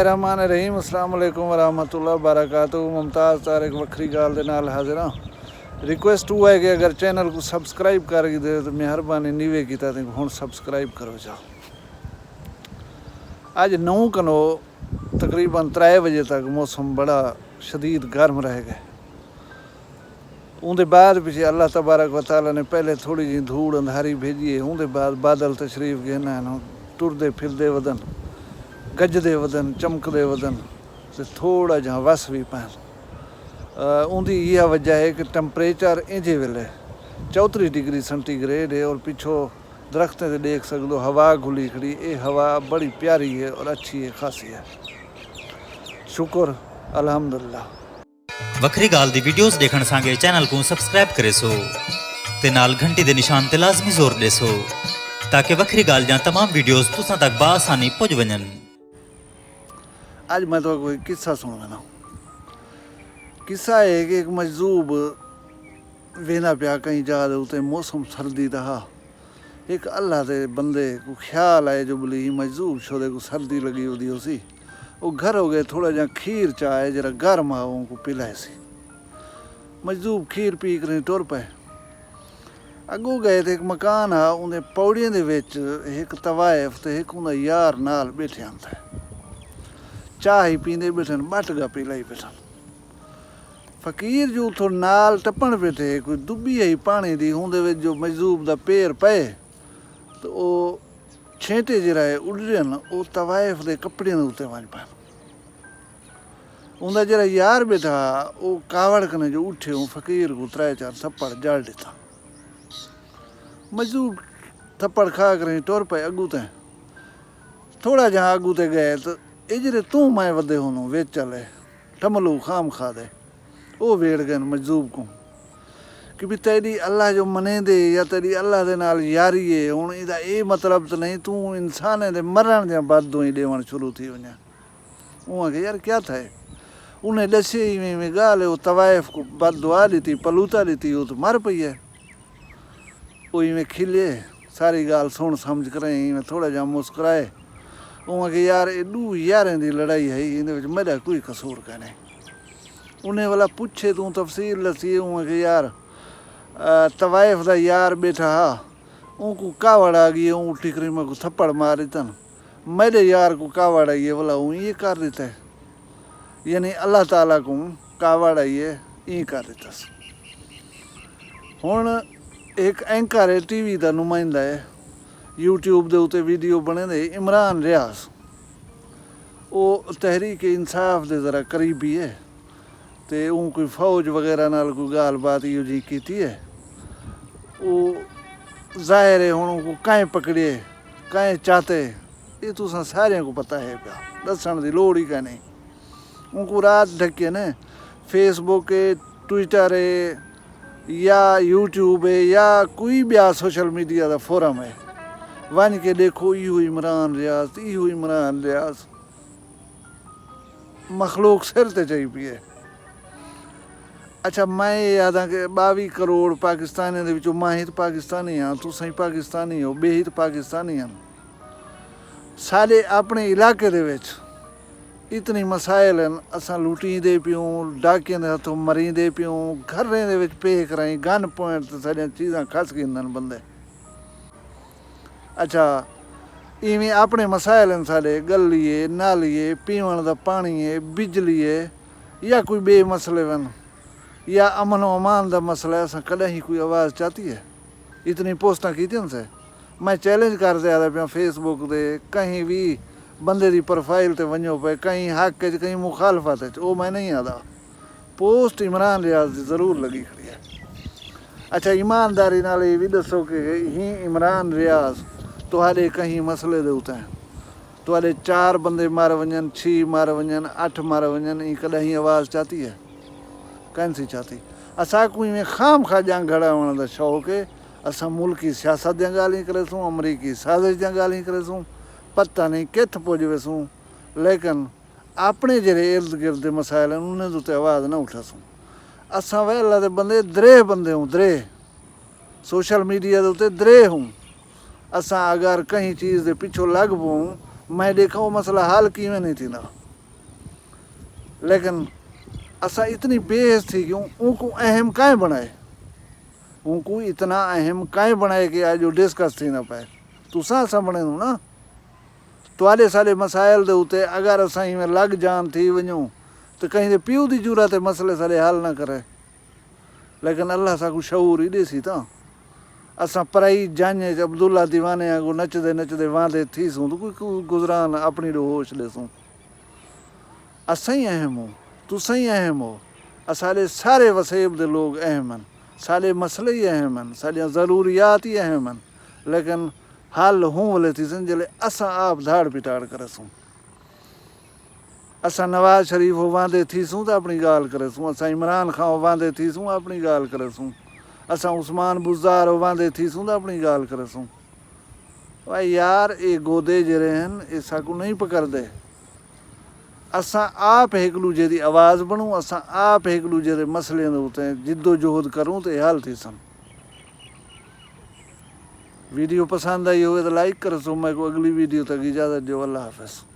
बिस्मिल्लाहिर्रहमानिर्रहीम अस्सलाम वालेकुम वरहमतुल्लाहि वबरकातुहू। मुमताज़ तारिक वक्री गाल दे नाल हाज़िर हाँ। रिक्वेस्ट हुआ है कि अगर चैनल को सब्सक्राइब कर दे तो मेहरबानी नीवे की हुण सब्सक्राइब करो जा। अज 9 कनो तकरीबन 3 बजे तक मौसम बड़ा शदीद गर्म रह गए। उनके बाद पिछे अल्लाह तबारक व तआला ने पहले थोड़ी जी धूड़ अंधारी भेजी है। उनके बाद बादल तशरीफ गए ना टुरदे फिरदे वदन गजदे वदन चमकदे वदन तो थोड़ा जहाँ वस भी पैन। उनकी यह वजह है कि टैंपरेचर इंजे वेले 34 डिग्री सेंटीग्रेड है और पिछों दरख्तें से देख सकते हो हवा खुली खड़ी। ये हवा बड़ी प्यारी है और अच्छी है, खासी है। शुक्र अल्हम्दुलिल्लाह। वखरी गाल दी वीडियोस देखण सांगे चैनल को सब्सक्राइब करे सो ते नाल घंटी दे निशान ते लाजमी जोर दे सो ताकि वखरी गाल जा तमाम वीडियोस तुसां तक बासानी पहुंच वञन। आज मैं तो कोई किस्सा सुनाना। किस्सा है कि एक मजजूब वेना पिया कहीं जा उते मौसम सर्दी रहा। एक अल्लाह के बंदे को ख्याल आए जो बोली मजजूब छोदे को सर्दी लगी होती उसी वो घर हो गए थोड़ा जहाँ खीर चाहे जरा गर्म आ उनको पिलाए सी। मजदूब खीर पी कर टुर पे अगू गए तो एक मकान आ उन्हें पौड़ियों के विच एक तवाइफ तो एक उनका यार नाल बैठे आंदा है। चाह ही पींदे बैठन बटगा पिलाई बैठन। फकीर जो उतो नाल टप्पण बैठे कोई दुबी आई पानी दी उनके जो मजदूब का पैर पे तो वो छेंटे जरा है उड़न वो तवाइफ के कपड़े उत्ते वज पान। उनका जरा यार बैठा वो कावड़ कने जो उठे वो फकीर को 3-4 थप्पड़ जड़ दिता। मजदूब थप्पड़ खा कर टुर पे अगू ते थोड़ा जहाँ अगू ते गए तो इजरे तू मैं वधे होनू वे चले टमलू खाम खा दे वो वेड़ गए मजदूब को कि भी तेरी अल्लाह जो मने दे या तेरी अल्लाह दे नाल यारी है हुण इहदा ये मतलब तो नहीं तू इंसान दे मरण दे बाद ही देवण शुरू थी वञा। उहाँ के यार क्या था उन्हें दसे इवें गाल वो तवाइफ को बद दुआ दी पलूता दी वो तो मर पई है। वो इवें खिले सारी गाल सुन समझ कर इवें थोड़ा जा मुस्कुराए। उहाँ के यार एडू यारें की लड़ाई है इन मेरा कोई कसूर का नहीं। उन्हें वाला पूछे तू तफसील लसी उहाँ के यार तवाइफ का यार बैठा हा उनको कावड़ आ गई ऊँ टिकरी में को थप्पड़ मार देता मेरे यार को कावड़ आई है बोला ऊँ ये कर देता है यानी अल्लाह ताला को कावड़ आई है ये कर देता। हुण एक एंकर है टीवी का नुमाइंदा है यूट्यूब के उत्ते वीडियो बने दे इमरान रियाज वो तहरीक इंसाफ के ज़रा करीबी है तो वो कोई फौज वगैरह नाल कोई गाल बात यो जी की है। वो जाहिर है हुण को कहीं पकड़े कहीं चाहते ये तुसां सारिਆਂ को पता है पिया दसन की लोड़ ही का नहीं। उनको रात ढके ने फेसबुक है ट्विटर है या यूट्यूब है या कोई भी सोशल मीडिया का फोरम है वन के देखो यो इमरान रियाज यो इमरान रियाज मखलूक सिर ते चई पी है। अच्छा मैं याद हाँ कि 22 करोड़ पाकिस्तानियों के विचों मैं ही तो पाकिस्तानी हाँ तुसीं ही पाकिस्तानी हो बे ही तो पाकिस्तानी हैं। सारे अपने इलाके दे विच इतनी मसाइल हैं असां लुटींदे पियूं डाकियां दे हथों मरींदे पियूं घरें दे विच पे कराई गन पॉइंट ते सारियां चीज़ां खस गिंदन बंदे। अच्छा इवें अपने मसाइल हैं सारे गलिए नालिए पीवण दा पानी है बिजली है या कोई बे मसले वन या अमन अमान का मसला है असां कदें ही कोई आवाज़ चाहती है। इतनी पोस्टां कीतियां से मैं चैलेंज कर दिया पिया फेसबुक दे कहीं भी बंदे की प्रोफाइल ते वञो पे कहीं हक कहीं मुखालफत वो मैं नहीं आता पोस्ट इमरान रियाज की जरूर लगी खड़ी है। अच्छा ईमानदारी नाल ये भी दसो कि ही इमरान रियाज तुहाडे कहीं मसले दे उते तुहाडे 4 बंदे मार वञन 6 मार वञन 8 मार वञन ये कॾहिं ही आवाज़ चाहती है कैन सी चाहती। असां को इवें खाम खा जां घड़ावण का शौक़ है। असां मुल्की सियासत जूं ॻाल्हियूं करे सूं अमरीकी साज़िश जूं ॻाल्हियूं करे सूं पता नहीं कित पुज वेसूं लेकिन अपने जड़े इर्द गिर्द मसाइल उन्हें उत्ते आवाज़ न उठासूं। असां वे अल्लाह दे बंदे दरे बंदे हूँ दरे सोशल मीडिया के उत्ते दरे हूँ। असां अगर कहीं चीज़ के पिछो लग पऊं मैं देखा वो मसला हल किवें नहीं थींदा। लेकिन असां इतनी बेहस थी कि उनको अहम काहे बनाए, उनको इतना अहम काहे बनाए कि आज जो डिस्कस थी ना पाए तुसां असां बणे ना तुआले साले मसाइल दे उते अगर असां में लग जान थी वञूं तो कहीं दे पीऊ दी जरूरत है मसले साले हल न करे। लेकिन अल्लाह साकू शऊर ही ॾेसी था असां पराई जाने अब्दुल्ला दीवाने आगू नचदे नचदे वांदे थीसूं तो कोई गुज़रान अपनी ॾो होश ॾेसूं। असां ही अहम हो तुसां ही अहम हो असाले सारे वसेब दे लोग अहम हैं साले मसले ही अहम हैं सालियां ज़रूरियात ही अहम हैं। लेकिन हल हूँ वले थी सन जले असां आप धाड़ पिटाड़ करसूं। असां नवाज़ शरीफ हो वांदे थीसूं तो अपनी गाल करेसूं, असां इमरान खां हो वांदे थीसूं अपनी गाल करेसूं, असां उस्मान बुज़दार हो वांदे थीसूं तो अपनी गाल करेसूं। भाई यार ये गोदे जड़े हैं ये साकू नहीं पकड़दे। असां आप एक दूजे की आवाज़ बनूं, असां आप एक दूजे के मसले उते जिद्दोजहद करूँ तो हल थी सन। वीडियो पसंद आई हो तो लाइक कर सो। मैं को अगली वीडियो तक इजाज़त दो। अल्लाह हाफ़िज़।